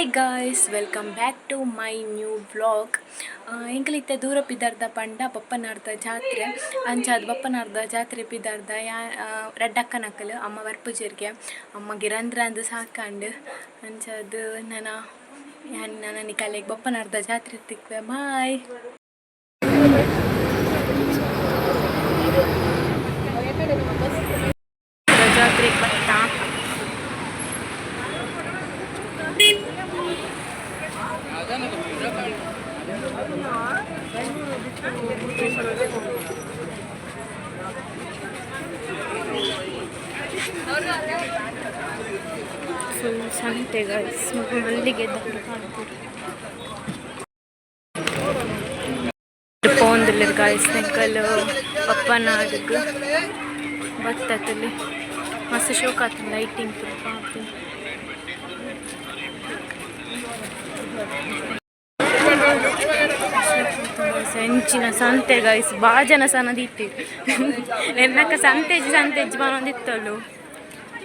Hi guys, welcome back to my new vlog. ಎಂಕಲಿತ್ತೆ ದೂರ ಪಿದಾರ್ದ ಪಂಡ ಬಪ್ಪನಾರ್ದ ಜಾತ್ರೆ ಅಂಚಾದ ಬಪ್ಪನಾರ್ದ ಜಾತ್ರೆ ಪಿದಾರ್ದ ರೆಡ್ಡಕ್ಕನಕ್ಕಲು ಅಮ್ಮ ವರ್ಪುಜರ್ಗೆ ಅಮ್ಮ ಗಿರಂದ್ರ ಅಂದು ಸಾಕಂಡು ಅಂಚಾದ ನನ್ನ ನಿಕಲೆಗೆ ಬಪ್ಪನಾರ್ದ ಜಾತ್ರೆ ತಿಕ್ವೆ ಬಾಯ್. ಜಾತ್ರೆಗೆ ಬತ್ತ ಫುಲ್ ಸಂತೆ ಗೈಸ್ ಮಲ್ಲಿಗೆ ಪೋಂದಿಲ್ಲ ಗೈಸ್ ನೆಕ್ಕಲು ಪಪ್ಪನಾಡಿಗೆ ಬತ್ತಲ್ಲಿ ಮಸ್ತ್ ಶೋಕ್ ಆಯ್ತು ಲೈಟಿಂಗ್ ಪಾಪಿ ಹೆಂಚಿನ ಸಂತೆ ಗೈಸ್ ಭಾಳ ಜನ ಸನದಿತ್ತು ಎನ್ನಕ್ಕ ಸಂತೆಜ್ ಬರೋದಿತ್ತಲು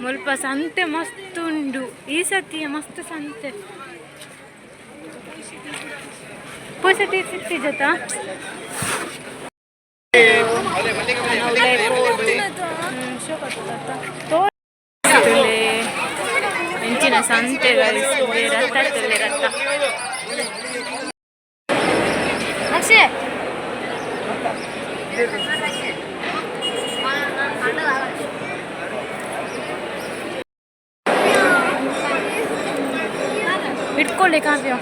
ಮುಲ್ಪ ಸಂತೆ ಮಸ್ತ್ ಉಂಡು ಈ ಸತಿ ಮಸ್ತ್ ಸಂತೆ ಪೂಸತಿ ಸಿಕ್ತಿಜತ ಹೆಂಚಿನ ಸಂತೆ ಗೈಸ್ ರಥ ಅಕ್ಷಯ ಇಟ್ಕೊಳ್ಳಿ ಕಾವ್ಯ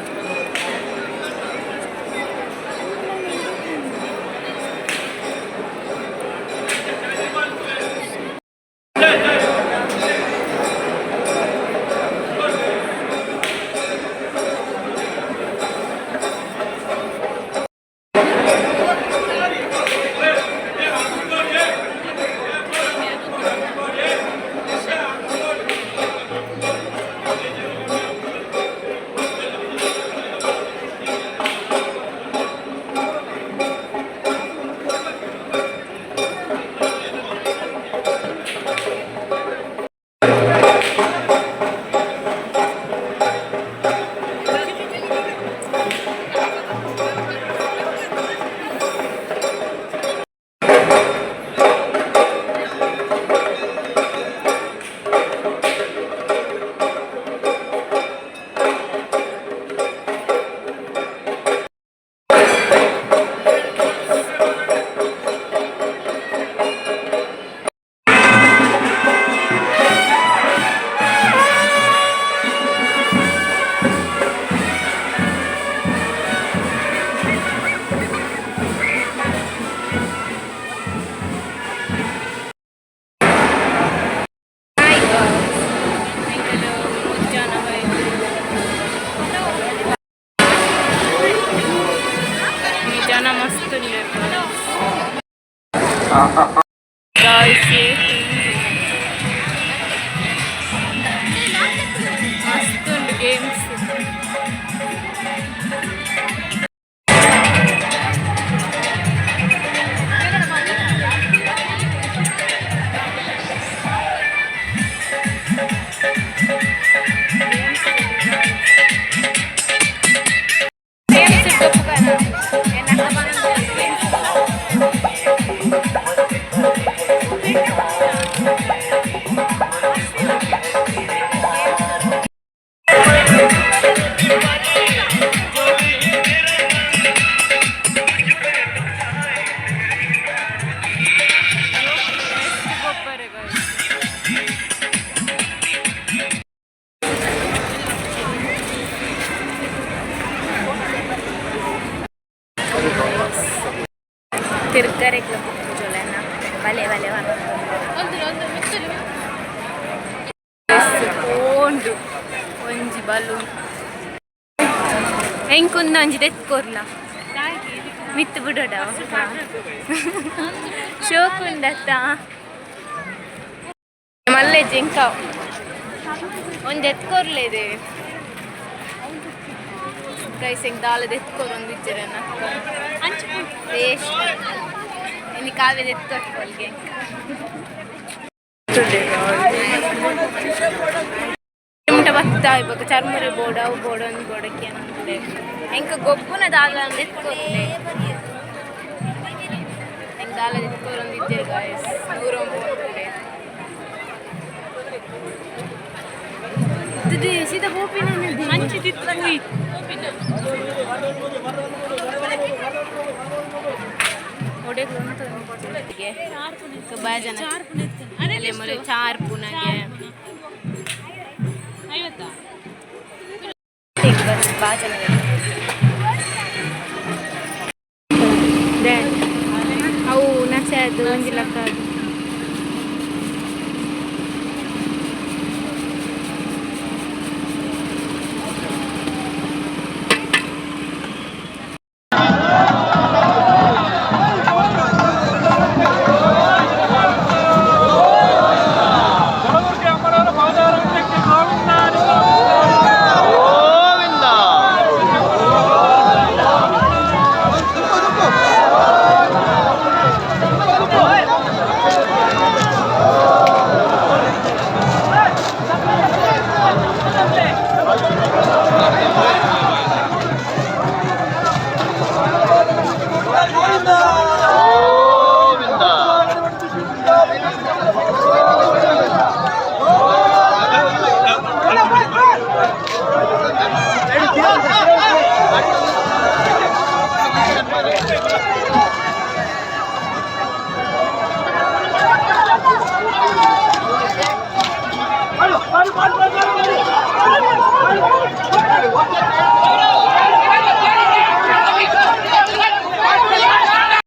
ಜನ ಮಸ್ತ್ ಮಸ್ತುಂಡು ಗೇಮ್ಸ್ ತಿರ್ಗರೆಗೆ ಜೊಲೆನ ಬಲೆ ಓಂಡು ಒಂಜಿ ಬಲೂನ್ ಹೆಂಕುಂದು ಒಂಜಿ ತೆತ್ಕೊರ್ಲ ಮಿತ್ತು ಬಿಡೋಡ ಶೋಕುಂಡತ್ತ ಮಲ್ಲೆ ಜಿಂಕ ಒಂದು ಎತ್ಕೊರ್ಲೇದೆ ಗೈಸ್ ಹೆಂಗೆ ದಾಳದ ಎತ್ಕೊರ್ ಒಂದು ಇಜ್ಜರನ್ನ ವೇಸ್ಟ್ ಇನ್ನು ಕಾವ್ಯದ ಎತ್ಕೊಟ್ಕೊಲ್ಗೆ ಗೊತ್ತಾ ಇವಾಗ ಚರ್ಮುರಿ ಬೋರ್ಡ್ ಅವು ಬೋರ್ಡ್ ಒಂದು ಬೋರ್ಡಕ್ಕೆ ಏನಂತದೆ ಹೆಂಗ ಗೊಬ್ಬುನ ದಾಲ ಎತ್ಕೊಳ್ತೆ ಹೆಂಗೆ ದಾಲ ಎತ್ಕೊಳೊಂದಿದ್ದೆ ಗಾಯಸ್ 109 ಇದು ಸೀದಾ ಗೋಪಿನ ಮಂಚಿ ತಿತ್ತು ಒಡೆದು ಬಾಯ ಜನ ಅಲ್ಲೇ ಮರೆ 4 ಪುನಗೆ ಅವು ನಸೆ ಅದು ಒಂದಿಲ್ಲಕ್ಕ